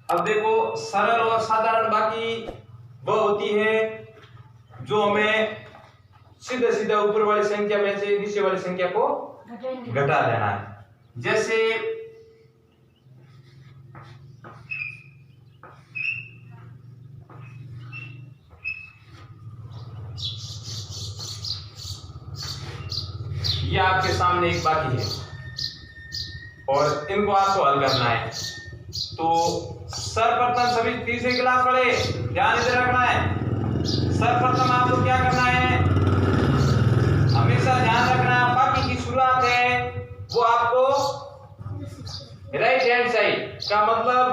अब देखो सरल और साधारण बाकी वह होती है जो हमें सीधा सीधा ऊपर वाली संख्या में से नीचे वाली संख्या को घटा देना है। जैसे ये आपके सामने एक बाकी है और इनको आपको हल करना है। तो सर्वप्रथम सभी तीसरी क्लास वाले ध्यान इधर रखना है। सर्वप्रथम आपको क्या करना है, हमेशा ध्यान रखना बाकी की शुरुआत है वो आपको राइट हैंड साइड का मतलब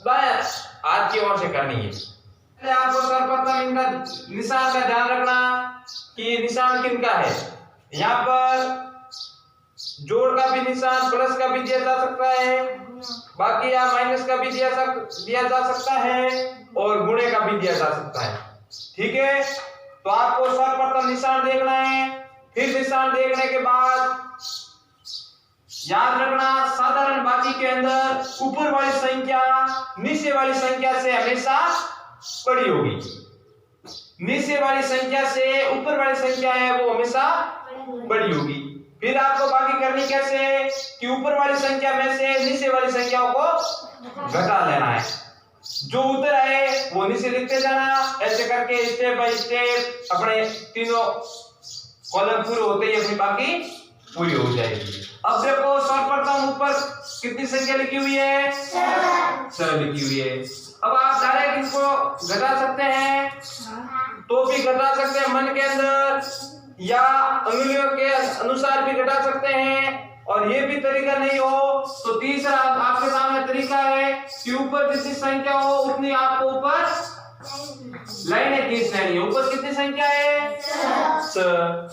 दाएं हाथ की ओर से करनी है। पहले आपको सर्वप्रथम इनका निशान का ध्यान रखना कि निशान किनका है। यहाँ पर जोड़ का भी निशान प्लस का भी दिया जा सकता है, बाकी या माइनस का भी दिया जा सकता है और गुणे का भी दिया जा सकता है। ठीक है, तो आपको सर्वप्रथम निशान देखना है। फिर निशान देखने के बाद याद रखना साधारण बाकी के अंदर ऊपर वाली संख्या नीचे वाली संख्या से हमेशा बड़ी होगी। नीचे वाली संख्या से ऊपर वाली संख्या है वो हमेशा बड़ी होगी। फिर आपको बाकी करनी कैसे है कि ऊपर वाली संख्या में से नीचे वाली संख्याओं को घटा लेना है। जो उत्तर आए वो नीचे लिखते जाना। ऐसे करके स्टेप बाय स्टेप अपने तीनों कॉलम पूरे होते ही अपनी बाकी पूरी हो जाएगी। अब देखो सर्वप्रथम ऊपर कितनी संख्या लिखी हुई है, 7 लिखी हुई है। अब आप डायरेक्ट इनको घटा सकते हैं तो भी घटा सकते हैं मन के अंदर, या अंगुलियों के अनुसार भी घटा सकते हैं। और ये भी तरीका नहीं हो तो तीसरा आपके सामने तरीका है कि ऊपर जितनी संख्या हो उतनी आपको ऊपर लाइनें खींच लेनी है। ऊपर कितनी संख्या है, 6,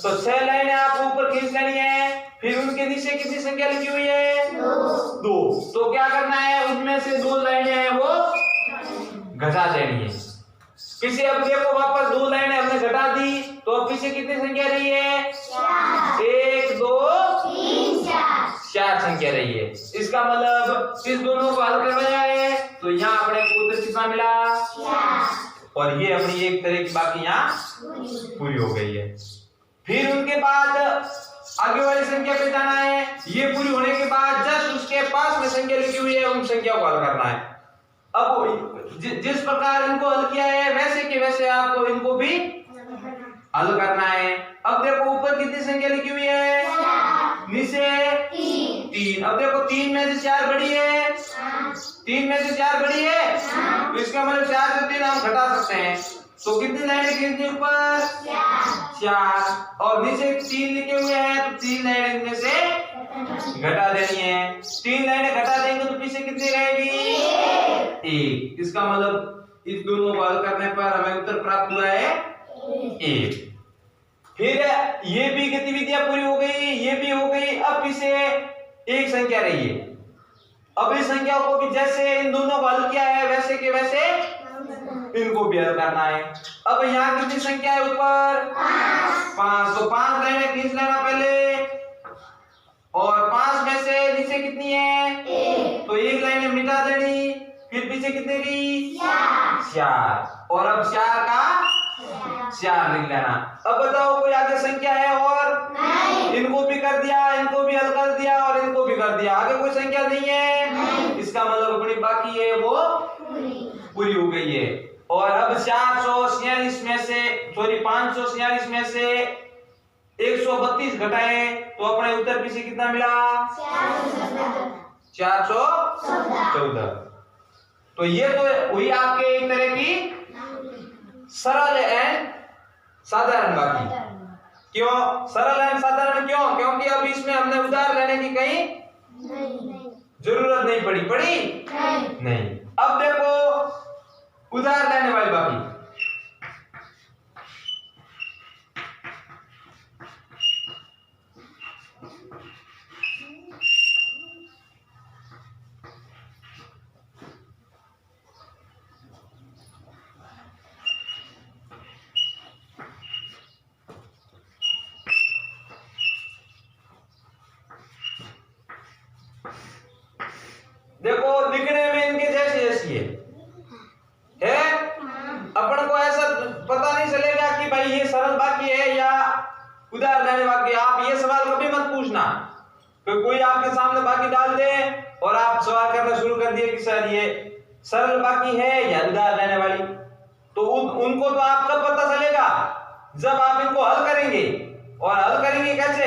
तो 6 लाइनें आपको ऊपर खींच लेनी है। फिर उनके नीचे कितनी संख्या लिखी हुई है, 2, तो क्या करना है, उनमें से 2 लाइनें हैं वो घटा देनी है। पीछे अब देखो वापस 2 लाइनें हमने घटा दी तो अब पीछे कितनी संख्या रही है, 1 2 3 4 संख्या रही है। इसका मतलब इस दोनों को हल करवाया है तो यहाँ अपने को उत्तर कितना मिला, और ये अपनी एक तरह की बाकी यहाँ पूरी हो गई है। फिर उनके बाद आगे वाली संख्या पे जाना है। ये पूरी होने के बाद जस्ट उसके पास में संख्या लिखी हुई है उन संख्या को हल करना है। अब जिस प्रकार इनको हल किया है वैसे के वैसे आपको इनको भी हल करना है। अब देखो ऊपर कितनी संख्या लिखी हुई है, नीचे 3। अब देखो 3 में से 4 बड़ी है, 3 में से 4 बड़ी है, तो इसका मतलब 4 से 3 हम घटा सकते हैं। तो कितनी लाइनें खींचनी ऊपर, 4, और नीचे 3 लिखे हुए हैं तो 3 लाइनें इनमें से घटा देनी है। 3 लाइनें घटा देंगे तो पीछे कितनी रहेगी, 1। इसका मतलब इस दोनों को हल करने पर हमें उत्तर प्राप्त हुआ है 1। फिर ये भी गतिविधियां पूरी हो गई, ये भी हो गई। अब पीछे एक संख्या रही है। अब इस संख्या को भी जैसे इन दोनों को हल किया है वैसे के वैसे इनको भी हल करना है। अब यहाँ कितनी संख्या है ऊपर, 5, तो 5 लाइनें खींच लेना पहले, और 5 में से नीचे कितनी है, 1, तो 1 लाइनें मिटा देनी। फिर पीछे कितनी रही, 4, और अब 4 का 4 लिख लेना। अब बताओ कोई आगे संख्या है और नहीं। इनको भी कर दिया, इनको भी हल कर दिया और इनको भी कर दिया, आगे कोई संख्या नहीं है नहीं। इसका मतलब अपनी बाकी है वो पूरी हो गई है। और अब 446 में से 546 में से 132 घटाए तो अपने उत्तर पीछे कितना मिला, 414। तो ये तो हुई आपके एक तरह की सरल एंड साधारण बाकी। क्यों सरल एंड साधारण, क्यों, क्योंकि अब इसमें हमने उधार लेने की कहीं जरूरत नहीं पड़ी नहीं। अब देखो उधार लेने वाली बाकी। देखो लिखने में कैसी है? अपन को ऐसा पता नहीं चलेगा कि भाई ये सरल वाक्य है या उधार लेने वाक्य। आप ये सवाल कभी मत पूछना कि कोई आपके सामने वाक्य डाल दे और आप सवाल करना शुरू कर दिए कि सर ये सरल वाक्य है या उधार लेने वाली। तो उनको तो आप कब पता चलेगा? जब आप इनको हल करेंगे। और हल करेंगे कैसे?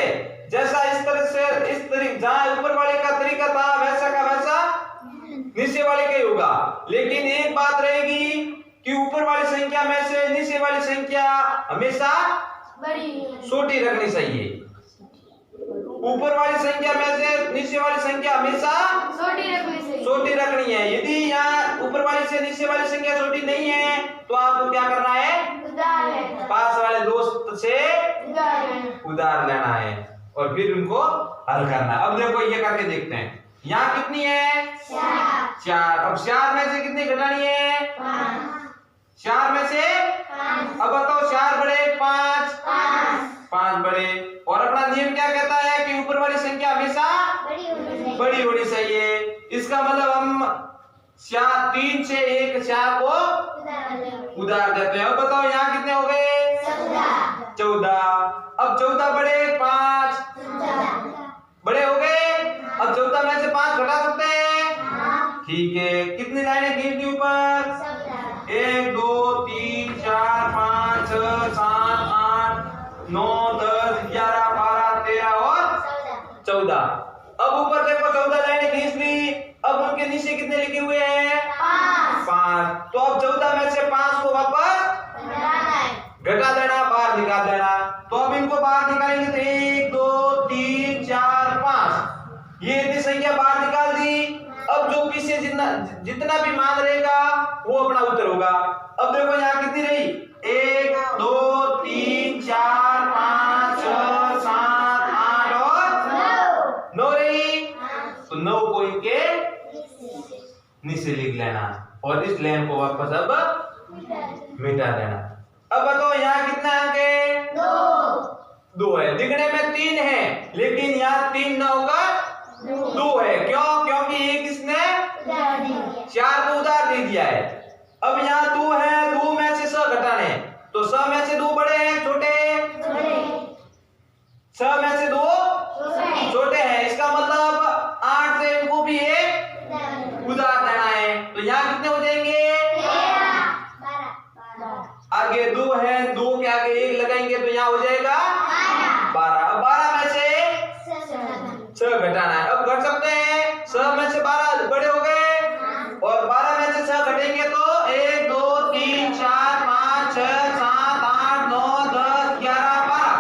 जैसा इस तरीके जहां ऊपर वाले का तरीका था वैसा का वैसा नीचे वाले का ही होगा। लेकिन एक बात रहेगी कि ऊपर वाली संख्या में से नीचे वाली संख्या हमेशा छोटी रखनी चाहिए। ऊपर वाली संख्या में से नीचे वाली संख्या हमेशा छोटी रखनी है। यदि यहाँ ऊपर वाली से नीचे वाली संख्या छोटी नहीं है तो आपको क्या करना है? पास वाले दोस्त से उधार लेना है और फिर उनको हल करना है। अब देखो ये करके देखते हैं। यहाँ कितनी है? 4। अब 4 में से कितनी घटानी है? 4 में से अब बताओ 4 बड़े 5 बड़े। और अपना नियम क्या कहता है कि ऊपर वाली संख्या हमेशा बड़ी होनी चाहिए। इसका मतलब हम 3 से 1 4 को उधार देते हैं। अब बताओ यहाँ कितने हो गए? 14। अब 14 बड़े 5 बड़े हो गए। अब 14 में से 5 घटा सकते हैं? ठीक है। कितनी लाइनें गिनती ऊपर? 1 2 3 4 5 6 7 8 9 10 11 12 13 और 14। अब ऊपर देखो 14 लाइनें खींच ली। अब उनके नीचे कितने लिखे हुए हैं? 5। तो अब 14 में से 5 को वापस घटा देना, बाहर निकाल देना। तो अब इनको बाहर निकालेंगे तो 1 2 3 4 5 ये इतनी संख्या बाहर निकाल दी। अब जो पीछे जितना भी मान रहेगा वो अपना उत्तर होगा। अब देखो यहाँ कितनी रही? 1 2 3 4 5 6 7 8 और 9 रही। तो 9 को इनके नीचे लिख लेना और इस लाइन को वापस अब मिटा देना। अब बताओ यहाँ कितना है? 2 है। दिखने में 3 है लेकिन यहाँ 3 ना होगा 2 है। क्यों? क्योंकि एक इसने 4 को उधार दे दिया है। अब यहाँ 2 है, 2 में से 100 घटाने तो 100 में से 2 बड़े हैं छोटे? 100 में से 2 छोटे हैं। इसका मतलब 8 से इनको भी एक उधार देना है। तो यहाँ कितने हो जाएंगे? आगे 2 है, 2 के आगे 1 लगाएंगे तो यहाँ हो जाएगा 12। अब 12 में से 6 घटाना है। अब घट सकते हैं। 6 में से 12 बड़े हो गए और 12 में से 6 घटेंगे तो 1 2 3 4 5 6 7 8 9 10 11 12।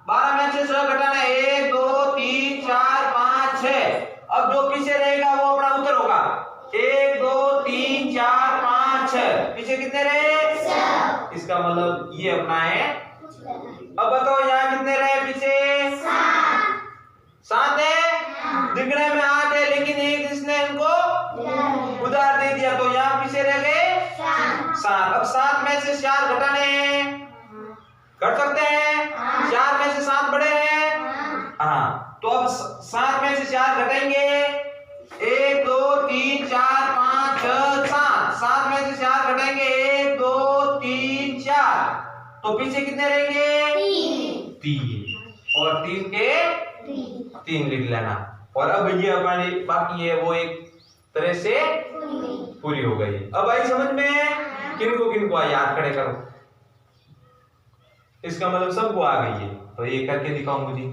12 में से 6 घटाना है 1 2 3 4 5 6। अब जो पीछे रहेगा वो अपना उत्तर होगा। 1 2 3 4 5 6 पीछे कितने रहे? इसका मतलब ये अपना है। अब बताओ यहाँ कितने रहे पीछे? 7 है। दिखने में 8 है लेकिन एक इसने इनको उधार दे दिया तो यहाँ पीछे रह गए 7। अब 7 में से 4 घटाने घट सकते हैं? 4 में से 7 बड़े हैं। हाँ तो अब 7 में से 4 घटाएंगे 1 2 3 4 5 6 7। 7 में से 4 घटाएंगे 1 2 3 4 तो पीछे कितने रहेंगे? 3 और 3 के 3 लिख लेना। और अब ये हमारी बाकी है वो एक तरह से पूरी हो गई। अब आई समझ में? किनको याद खड़े करो। इसका मतलब सबको आ गई है। तो ये करके दिखाओ मुझे।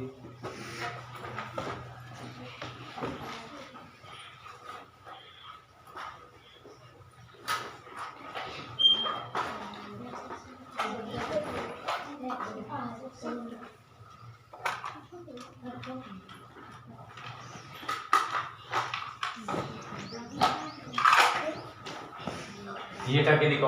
ये करके दिखाओ।